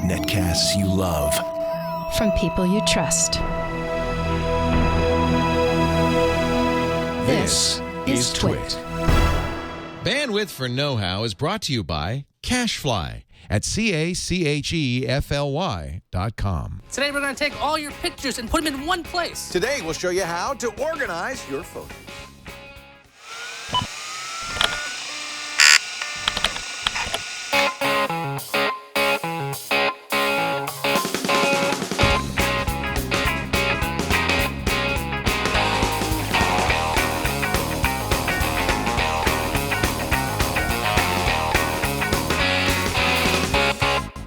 Netcasts you love. From people you trust. This is Twit. Bandwidth for Know-How is brought to you by CacheFly at CacheFly.com. Today we're going to take all your pictures and put them in one place. Today we'll show you how to organize your photos.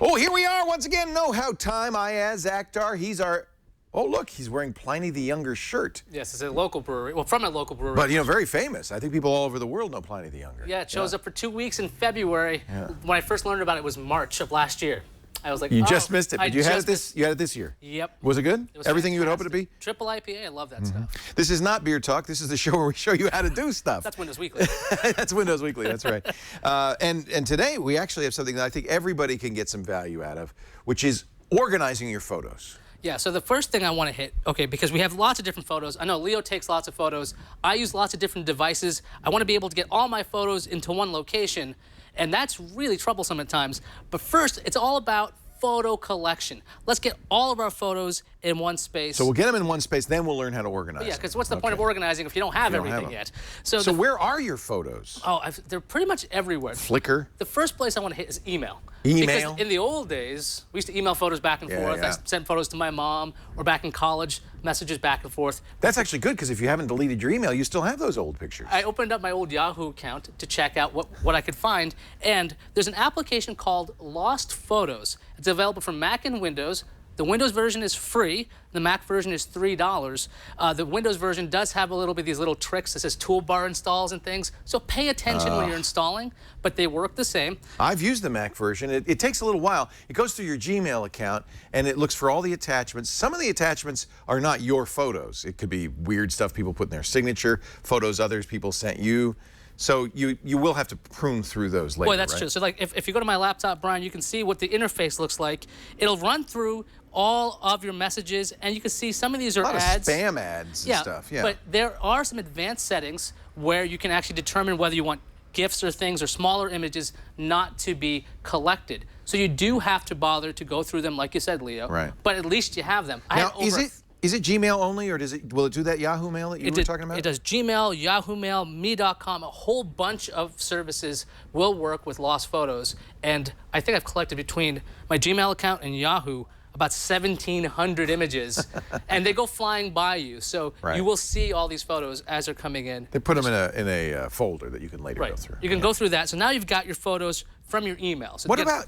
Oh, here we are once again. Know-How time. Ayaz Akhtar. He's our... Oh, look, he's wearing Pliny the Younger shirt. Yes, it's a local brewery. Well, from a local brewery. But, you know, very famous. I think people all over the world know Pliny the Younger. Yeah, it shows up for 2 weeks in February. Yeah. When I first learned about it, it was March of last year. I was like, You oh, just missed it, but you had it this year. Yep. Was it good? It was Everything you would hope it to be? Triple IPA, I love that stuff. This is not Beer Talk. This is the show where we show you how to do stuff. That's Windows Weekly. That's Windows Weekly, that's right. And today we actually have something that I think everybody can get some value out of, which is organizing your photos. Yeah, so the first thing I want to hit, okay, because we have lots of different photos. I know Leo takes lots of photos. I use lots of different devices. I want to be able to get all my photos into one location, and that's really troublesome at times. But first, it's all about photo collection. Let's get all of our photos in one space. So we'll get them in one space, then we'll learn how to organize. Yeah, because what's the point of organizing if you don't have everything yet? So where are your photos? Oh, they're pretty much everywhere. Flickr? The first place I want to hit is email. Email? Because in the old days, we used to email photos back and forth. Yeah. I sent photos to my mom, or back in college, messages back and forth. That's actually good, because if you haven't deleted your email, you still have those old pictures. I opened up my old Yahoo account to check out what I could find, and there's an application called Lost Photos. It's available for Mac and Windows. The Windows version is free. The Mac version is $3. The Windows version does have a little bit of these little tricks that says toolbar installs and things. So pay attention when you're installing, but they work the same. I've used the Mac version. It takes a little while. It goes through your Gmail account, and it looks for all the attachments. Some of the attachments are not your photos. It could be weird stuff people put in their signature, photos others people sent you. So you will have to prune through those later, Boy, that's right? true. So like if you go to my laptop, Brian, you can see what the interface looks like. It'll run through all of your messages, and you can see some of these are a lot ads. of spam ads and stuff. Yeah. But there are some advanced settings where you can actually determine whether you want GIFs or things or smaller images not to be collected. So you do have to bother to go through them, like you said, Leo. Right. But at least you have them. Now, is it Gmail only, or will it do that Yahoo Mail that you were talking about? It does Gmail, Yahoo Mail, me.com, a whole bunch of services will work with lost photos. And I think I've collected between my Gmail account and Yahoo about 1,700 images, and they go flying by you. So you will see all these photos as they're coming in. They put them in a folder that you can later go through. You can go through that. So now you've got your photos from your email. So what about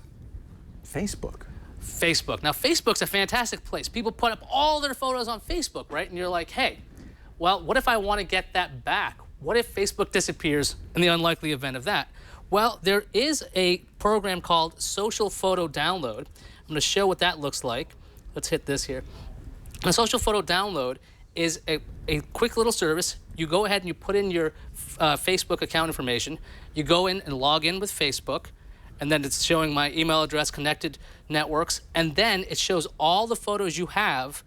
Facebook? Facebook. Now, Facebook's a fantastic place. People put up all their photos on Facebook, right? And you're like, hey, well, what if I want to get that back? What if Facebook disappears in the unlikely event of that? Well, there is a program called Social Photo Download. I'm going to show what that looks like. Let's hit this here. A Social Photo Download is a quick little service. You go ahead and you put in your Facebook account information. You go in and log in with Facebook, and then it's showing my email address, connected networks, and then it shows all the photos you have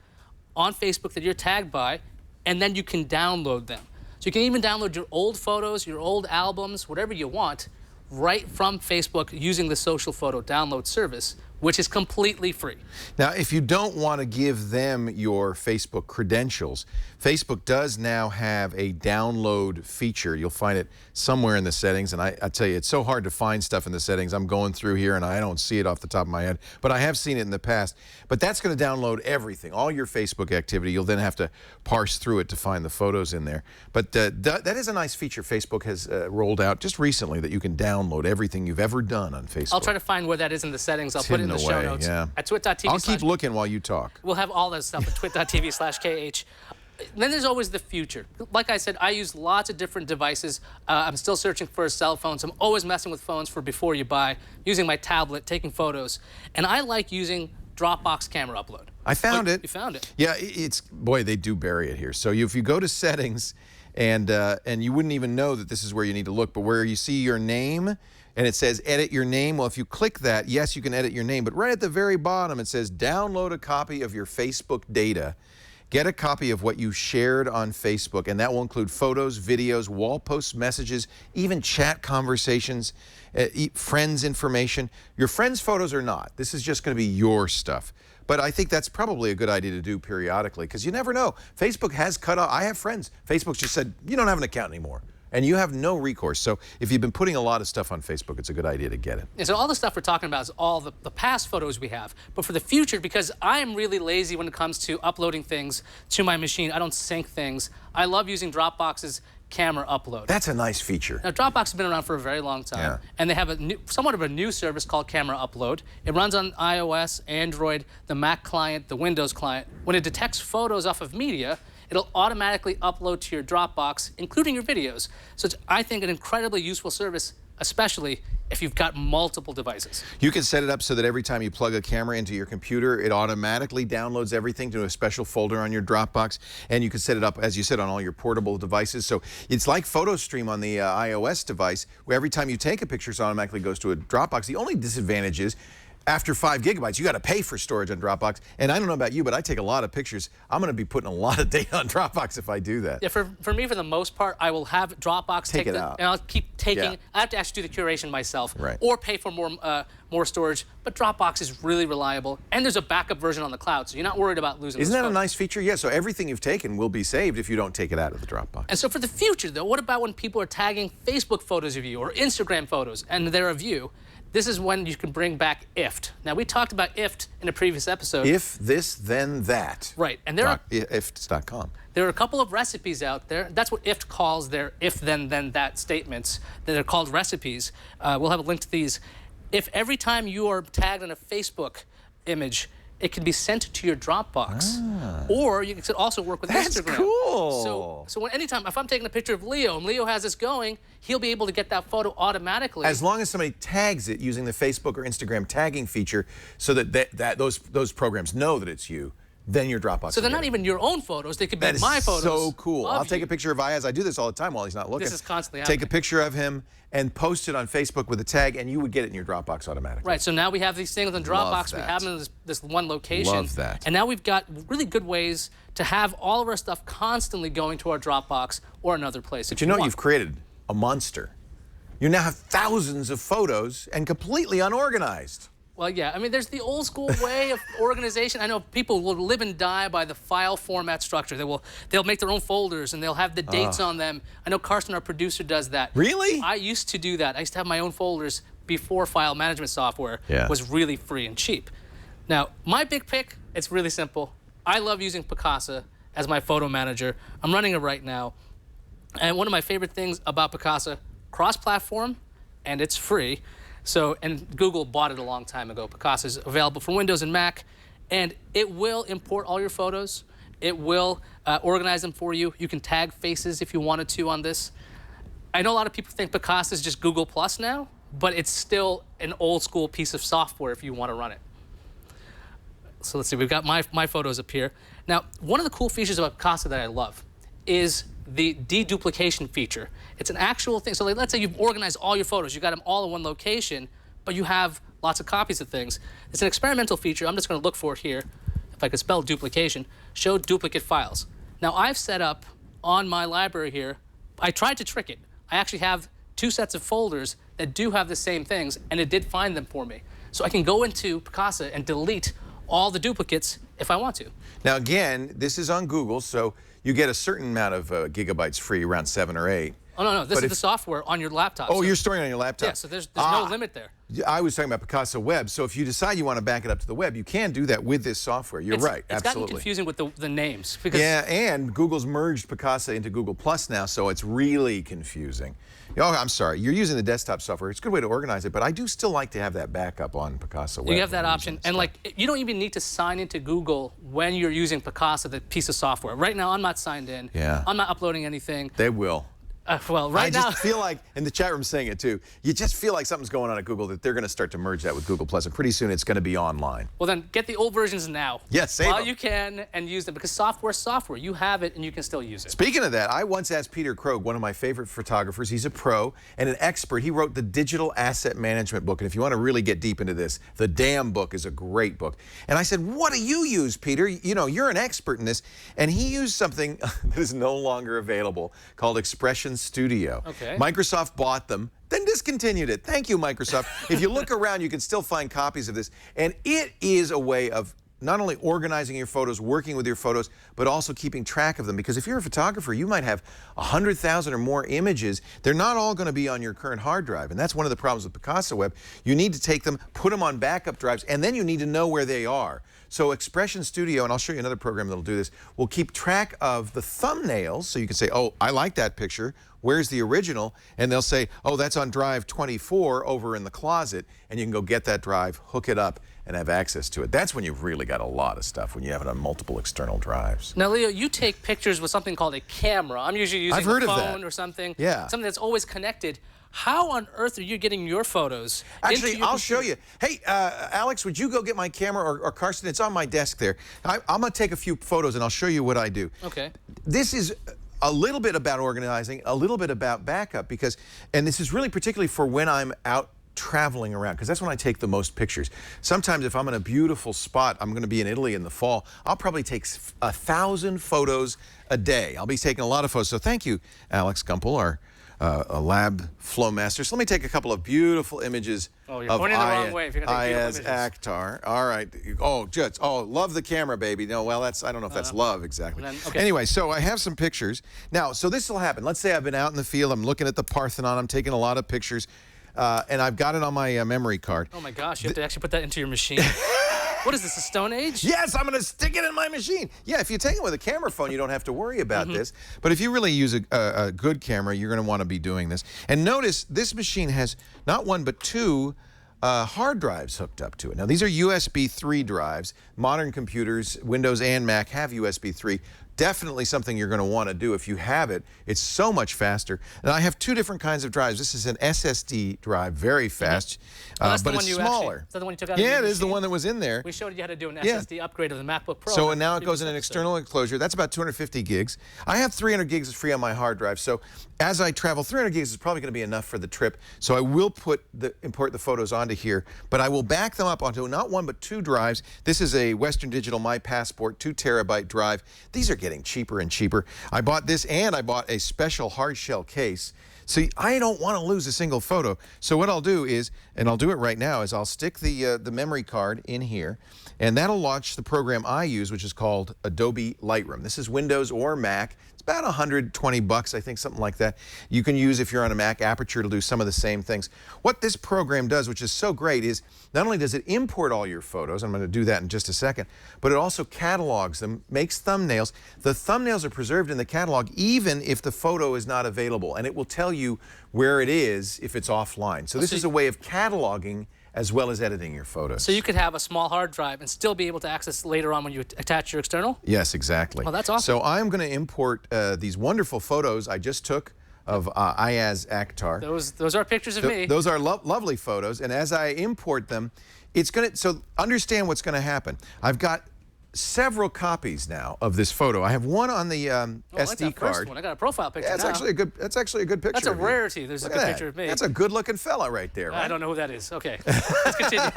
on Facebook that you're tagged by, and then you can download them. So you can even download your old photos, your old albums, whatever you want, right from Facebook using the Social Photo Download service, which is completely free. Now, if you don't want to give them your Facebook credentials, Facebook does now have a download feature. You'll find it somewhere in the settings, and I tell you, it's so hard to find stuff in the settings. I'm going through here, and I don't see it off the top of my head, but I have seen it in the past. But that's going to download everything, all your Facebook activity. You'll then have to parse through it to find the photos in there. But that is a nice feature Facebook has rolled out just recently, that you can download everything you've ever done on Facebook. I'll try to find where that is in the settings. I'll put it in the show notes. Yeah. At twit.tv. I'll keep looking while you talk. We'll have all that stuff at twit.tv/KH. Then there's always the future. Like I said, I use lots of different devices. I'm still searching for cell phones. I'm always messing with phones for before you buy, using my tablet, taking photos. And I like using Dropbox camera upload. I found it. You found it? Yeah, boy, they do bury it here. So if you go to settings and you wouldn't even know that this is where you need to look. But where you see your name and it says edit your name, well, if you click that, yes, you can edit your name. But right at the very bottom, it says download a copy of your Facebook data. Get a copy of what you shared on Facebook, and that will include photos, videos, wall posts, messages, even chat conversations, friends' information. Your friends' photos are not. This is just going to be your stuff. But I think that's probably a good idea to do periodically, because you never know. Facebook has cut off. I have friends. Facebook's just said, you don't have an account anymore. And you have no recourse. So if you've been putting a lot of stuff on Facebook, it's a good idea to get it. Yeah, so all the stuff we're talking about is all the past photos we have. But for the future, because I'm really lazy when it comes to uploading things to my machine, I don't sync things. I love using Dropbox's camera upload. That's a nice feature. Now, Dropbox has been around for a very long time, and they have somewhat of a new service called Camera Upload. It runs on iOS, Android, the Mac client, the Windows client. When it detects photos off of media, it'll automatically upload to your Dropbox, including your videos. So it's, I think, an incredibly useful service, especially if you've got multiple devices. You can set it up so that every time you plug a camera into your computer, it automatically downloads everything to a special folder on your Dropbox. And you can set it up, as you said, on all your portable devices. So it's like PhotoStream on the iOS device, where every time you take a picture, it automatically goes to a Dropbox. The only disadvantage is, after 5 gigabytes, you got to pay for storage on Dropbox. And I don't know about you, but I take a lot of pictures. I'm going to be putting a lot of data on Dropbox if I do that. Yeah, for me, for the most part, I will have Dropbox take it out. And I'll keep taking. I have to actually do the curation myself, right, or pay for more storage. But Dropbox is really reliable, and there's a backup version on the cloud, so you're not worried about losing. Isn't that photo. A nice feature? Yeah. So everything you've taken will be saved if you don't take it out of the Dropbox. And so for the future, though, what about when people are tagging Facebook photos of you or Instagram photos and they're of you? This is when you can bring back IFT. Now, we talked about IFT in a previous episode. If this, then that. Right. And there are IFTs.com. There are a couple of recipes out there. That's what IFT calls their if, then, that statements. They're called recipes. We'll have a link to these. If every time you are tagged in a Facebook image, it can be sent to your Dropbox. Or you can also work with Instagram. That's cool. So anytime, if I'm taking a picture of Leo and Leo has this going, he'll be able to get that photo automatically. As long as somebody tags it using the Facebook or Instagram tagging feature, so that those programs know that it's you, then your Dropbox. So they're not even your own photos. They could be my photos. That is so cool. I'll take a picture of Ayaz. I do this all the time while he's not looking. This is constantly Take happening. a picture of him and post it on Facebook with a tag, and you would get it in your Dropbox automatically. Right, so now we have these things on Dropbox. We have them in this one location. Love that. And now we've got really good ways to have all of our stuff constantly going to our Dropbox or another place. But you know, you've created a monster. You now have thousands of photos and completely unorganized. Well, yeah, I mean, there's the old school way of organization. I know people will live and die by the file format structure. They'll make their own folders and they'll have the dates on them. I know Carson, our producer, does that. Really? I used to do that. I used to have my own folders before file management software was really free and cheap. Now, my big pick, it's really simple. I love using Picasa as my photo manager. I'm running it right now. And one of my favorite things about Picasa, cross-platform, and it's free. So, and Google bought it a long time ago. Picasa is available for Windows and Mac, and it will import all your photos. It will organize them for you. You can tag faces if you wanted to on this. I know a lot of people think Picasa is just Google Plus now, but it's still an old school piece of software if you want to run it. So let's see, we've got my photos up here. Now, one of the cool features about Picasa that I love is the deduplication feature. It's an actual thing. So let's say you've organized all your photos. You got them all in one location, but you have lots of copies of things. It's an experimental feature. I'm just going to look for it here. If I could spell duplication, show duplicate files. Now, I've set up on my library here, I tried to trick it. I actually have 2 sets of folders that do have the same things, and it did find them for me. So I can go into Picasa and delete all the duplicates if I want to. Now, again, this is on Google, so you get a certain amount of gigabytes free, around 7 or 8. Oh, no, this is the software on your laptop. Oh, you're storing it on your laptop. Yeah, so there's no limit there. I was talking about Picasa Web, so if you decide you want to back it up to the web, you can do that with this software. You're right, It's absolutely. gotten confusing with the names. Because yeah, and Google's merged Picasa into Google Plus now, so it's really confusing. Oh, I'm sorry, you're using the desktop software. It's a good way to organize it, but I do still like to have that backup on Picasa Web. You have that option, and like you don't even need to sign into Google when you're using Picasa, the piece of software. Right now, I'm not signed in. Yeah. I'm not uploading anything. They will. Well, right now. I just feel like, and the chat room's saying it too, you just feel like something's going on at Google, that they're going to start to merge that with Google+, and pretty soon it's going to be online. Well, then get the old versions now. Yes, save while them. you can, and use them, because software's software. You have it, and you can still use it. Speaking of that, I once asked Peter Krogh, one of my favorite photographers, he's a pro and an expert. He wrote the Digital Asset Management book, and if you want to really get deep into this, the damn book is a great book. And I said, what do you use, Peter? You know, you're an expert in this. And he used something that is no longer available called Expression Studio. Okay. Microsoft bought them, then discontinued it. Thank you, Microsoft. If you look around, you can still find copies of this. And it is a way of not only organizing your photos, working with your photos, but also keeping track of them. Because if you're a photographer, you might have 100,000 or more images. They're not all going to be on your current hard drive. And that's one of the problems with Picasa Web. You need to take them, put them on backup drives, and then you need to know where they are. So Expression Studio, and I'll show you another program that'll do this, will keep track of the thumbnails. So you can say, oh, I like that picture. Where's the original? And they'll say, oh, that's on drive 24 over in the closet. And you can go get that drive, hook it up, and have access to it. That's when you've really got a lot of stuff, when you have it on multiple external drives. Now, Leo, you take pictures with something called a camera. I'm usually using a phone or something. Yeah. Something that's always connected. How on earth are you getting your photos? Actually, I'll show you. Hey, Alex, would you go get my camera, or Karsten? It's on my desk there. I'm going to take a few photos, and I'll show you what I do. Okay. This is a little bit about organizing, a little bit about backup, because, and this is really particularly for when I'm out traveling around, because that's when I take the most pictures. Sometimes if I'm in a beautiful spot, I'm going to be in Italy in the fall, I'll probably take 1,000 photos a day. I'll be taking a lot of photos. So thank you, Alex Gumpel, our a lab flow master. So let me take a couple of beautiful images of Ayaz Akhtar. All right. Oh, just, love the camera, baby. No, well, I don't know if that's love exactly. Okay. Anyway, so I have some pictures. Now, so this will happen. Let's say I've been out in the field. I'm looking at the Parthenon. I'm taking a lot of pictures. And I've got it on my memory card. Oh, my gosh. You have to actually put that into your machine. What is this, a Stone Age? Yes, I'm going to stick it in my machine. Yeah, if you take it with a camera phone, you don't have to worry about this. But if you really use a good camera, you're going to want to be doing this. And notice this machine has not one but two hard drives hooked up to it. Now, these are USB 3 drives. Modern computers, Windows and Mac, have USB 3. Definitely something you're going to want to do if you have it. It's so much faster. And I have two different kinds of drives. This is an SSD drive, very fast, but it's smaller. Is that the one you took out of your it is machine? the one that was in there. We showed you how to do an SSD upgrade of the MacBook Pro. So now it goes in an external enclosure. That's about 250 gigs. I have 300 gigs free on my hard drive. So as I travel, 300 gigs is probably going to be enough for the trip. So I will import the photos onto here, but I will back them up onto not one but two drives. This is a Western Digital My Passport 2 terabyte drive. These are getting cheaper and cheaper. I bought this, and I bought a special hard shell case. See, I don't want to lose a single photo. So what I'll do is, and I'll do it right now, is I'll stick the memory card in here, and that'll launch the program I use, which is called Adobe Lightroom. This is Windows or Mac. It's about 120 bucks, I think, something like that. You can use, if you're on a Mac, Aperture to do some of the same things. What this program does, which is so great, is not only does it import all your photos, I'm going to do that in just a second, but it also catalogs them, makes thumbnails. The thumbnails are preserved in the catalog even if the photo is not available, and it will tell you where it is if it's offline. So this is a way of cataloging as well as editing your photos. So you could have a small hard drive and still be able to access later on when you attach your external? Yes, exactly. Oh, that's awesome. So I'm going to import these wonderful photos I just took of Ayaz Akhtar. Those are pictures of me. Those are lovely photos, and as I import them, it's going to, so understand what's going to happen. I've got several copies now of this photo. I have one on the SD like that card. First one. I got a profile picture. That's now. actually a good. That's actually a good picture. That's a rarity. There's a good picture of me. That's a good-looking fella right there. Right? I don't know who that is. Okay, let's continue.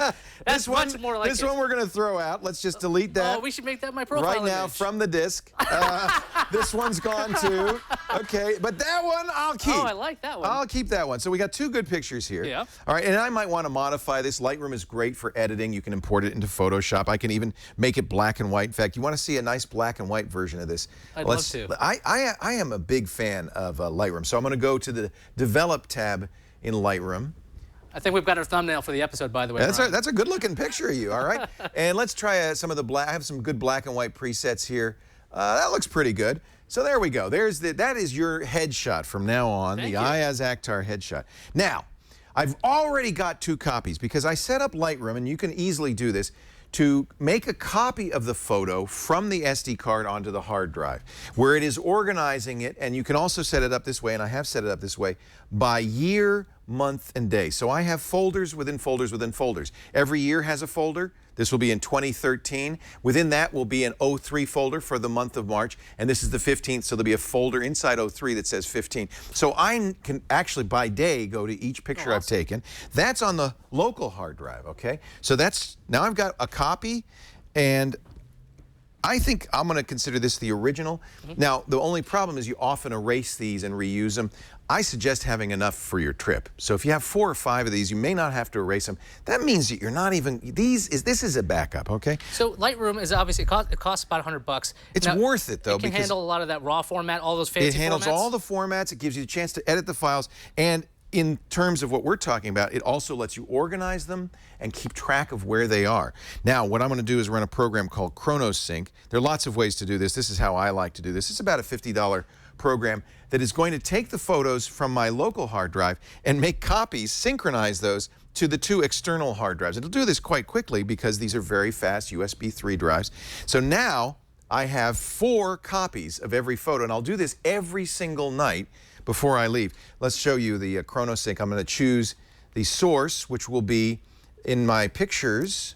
That's much more like this one we're going to throw out. Let's just delete that. Oh, we should make that my profile right now image. from the disk. This one's gone too. Okay, but that one I'll keep. Oh, I like that one. I'll keep that one. So we got two good pictures here. Yeah. All right, and I might want to modify this. Lightroom is great for editing. You can import it into Photoshop. I can even make it black and white. In fact, you want to see a nice black and white version of this? I'd love to. I am a big fan of Lightroom, so I'm going to go to the Develop tab in Lightroom. I think we've got our thumbnail for the episode, by the way. That's a good-looking picture of you, all right? And let's try some of the black. I have some good black and white presets here. That looks pretty good. So there we go. That is your headshot from now on, the Ayaz Akhtar headshot. Now, I've already got two copies because I set up Lightroom, and you can easily do this. to make a copy of the photo from the SD card onto the hard drive, where it is organizing it, and you can also set it up this way, and I have set it up this way, by year, month, and day. So I have folders within folders within folders. Every year has a folder. This will be in 2013. Within that will be an 03 folder for the month of March, and this is the 15th, so there'll be a folder inside 03 that says 15. So I can actually, by day, go to each picture I've taken. That's on the local hard drive, okay? So that's, now I've got a copy, and I think I'm going to consider this the original. Now, the only problem is you often erase these and reuse them. I suggest having enough for your trip. So if you have 4 or 5 of these, you may not have to erase them. That means that you're not even, this is a backup, okay? So Lightroom is obviously, it costs about $100. It's now, worth it, though. It can handle a lot of that raw format, all those fancy formats. It handles all the formats. It gives you a chance to edit the files. And in terms of what we're talking about, it also lets you organize them and keep track of where they are. Now, what I'm going to do is run a program called Chronos Inc. There are lots of ways to do this. This is how I like to do this. It's about a $50 program that is going to take the photos from my local hard drive and make copies, synchronize those to the 2 external hard drives. It'll do this quite quickly because these are very fast USB 3 drives. So now I have 4 copies of every photo, and I'll do this every single night before I leave. Let's show you the Chronos Inc. I'm going to choose the source, which will be in my pictures.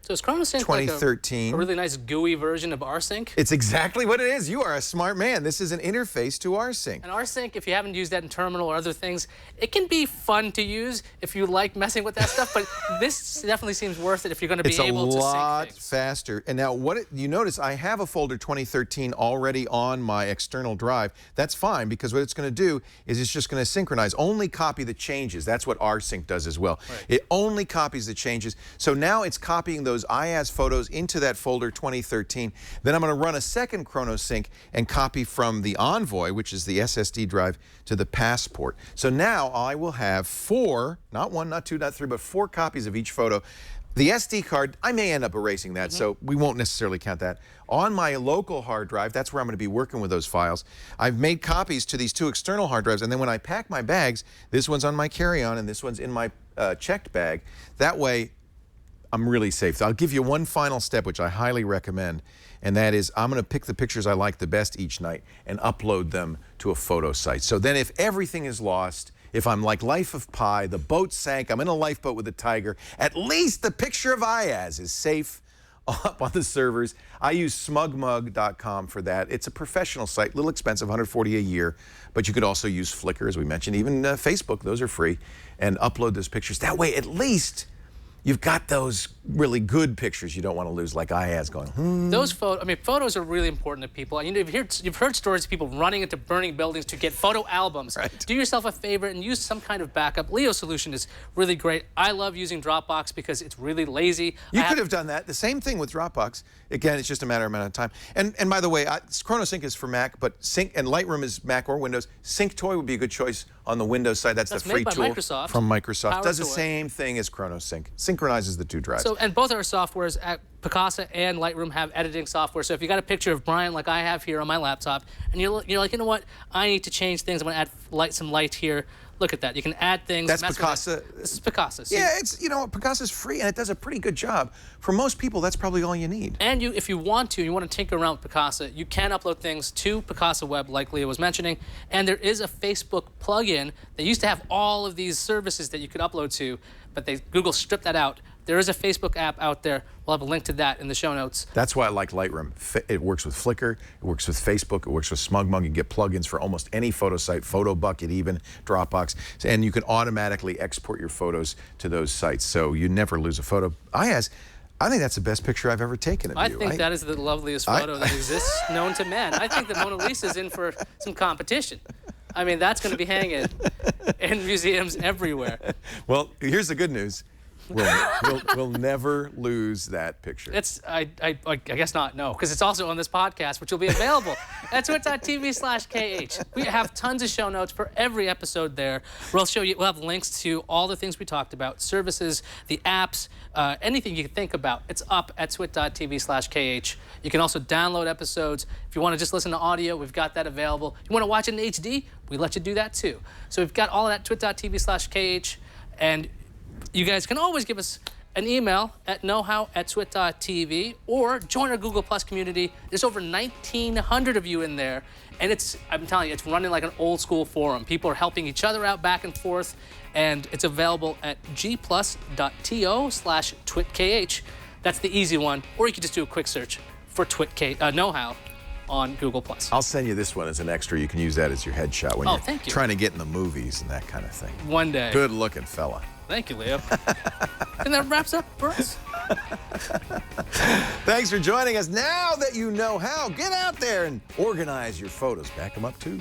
So is Chronos Inc 2013. like a really nice GUI version of rsync? It's exactly what it is. You are a smart man. This is an interface to rsync. And rsync, if you haven't used that in Terminal or other things, it can be fun to use if you like messing with that stuff, but this definitely seems worth it if you're going to be able to sync things. It's a lot faster. And now you notice I have a folder 2013 already on my external drive. That's fine, because what it's going to do is it's just going to synchronize, only copy the changes. That's what rsync does as well. Right. It only copies the changes. So now it's copying those IAS photos into that folder 2013. Then I'm going to run a second Chronos Inc and copy from the Envoy, which is the SSD drive, to the Passport. So now I will have 4, not 1, not 2, not 3, but 4 copies of each photo. The SD card, I may end up erasing that, so we won't necessarily count that. On my local hard drive, that's where I'm going to be working with those files. I've made copies to these 2 external hard drives, and then when I pack my bags, this one's on my carry-on and this one's in my checked bag. That way, I'm really safe. So I'll give you one final step, which I highly recommend, and that is I'm going to pick the pictures I like the best each night and upload them to a photo site. So then if everything is lost, if I'm like Life of Pi, the boat sank, I'm in a lifeboat with a tiger, at least the picture of Ayaz is safe up on the servers. I use smugmug.com for that. It's a professional site, a little expensive, $140 a year, but you could also use Flickr, as we mentioned, even Facebook, those are free, and upload those pictures. That way, at least you've got those really good pictures you don't want to lose, like Ayaz going, Those photos, I mean, photos are really important to people. You know, you've heard stories of people running into burning buildings to get photo albums. Right. Do yourself a favor and use some kind of backup. Leo's solution is really great. I love using Dropbox because it's really lazy. You could have done that. The same thing with Dropbox. Again, it's just a matter of amount of time. And by the way, Chronos Inc is for Mac, but Sync and Lightroom is Mac or Windows. SyncToy would be a good choice on the Windows side. That's the free tool Microsoft. from Microsoft. Does the PowerTool. same thing as Chronos Inc. Synchronizes the 2 drives. So, and both our softwares at Picasa and Lightroom have editing software. So if you got a picture of Brian like I have here on my laptop, and you're like, you know what, I need to change things. I'm going to add some light here. Look at that. You can add things. That's Picasa. This is Picasa. So yeah, it's, you know, Picasa's free and it does a pretty good job. For most people, that's probably all you need. And if you want to tinker around with Picasa, you can upload things to Picasa Web, like Leo was mentioning. And there is a Facebook plugin that used to have all of these services that you could upload to, but Google stripped that out. There is a Facebook app out there. We'll have a link to that in the show notes. That's why I like Lightroom. It works with Flickr, it works with Facebook, it works with SmugMug. You get plugins for almost any photo site, PhotoBucket even, Dropbox, and you can automatically export your photos to those sites, so you never lose a photo. I think that's the best picture I've ever taken of you. I think that is the loveliest photo that exists known to man. I think that Mona Lisa's in for some competition. I mean, that's going to be hanging in museums everywhere. Well, here's the good news. We'll never lose that picture. I guess not, no, because it's also on this podcast, which will be available at twit.tv/KH. We have tons of show notes for every episode there. We'll have links to all the things we talked about, services, the apps, anything you can think about. It's up at twit.tv/KH. You can also download episodes. If you want to just listen to audio, we've got that available. You want to watch it in HD, we let you do that too. So we've got all of that, twit.tv/KH, and you guys can always give us an email at knowhow@twit.tv or join our Google Plus community. There's over 1,900 of you in there, and I'm telling you, it's running like an old school forum. People are helping each other out back and forth, and it's available at gplus.to/twitkh. That's the easy one, or you can just do a quick search for knowhow on Google Plus. I'll send you this one as an extra. You can use that as your headshot when you're thank you. trying to get in the movies and that kind of thing. One day. Good looking fella. Thank you, Leo. And that wraps up for us. Thanks for joining us. Now that you know how, get out there and organize your photos. Back them up too.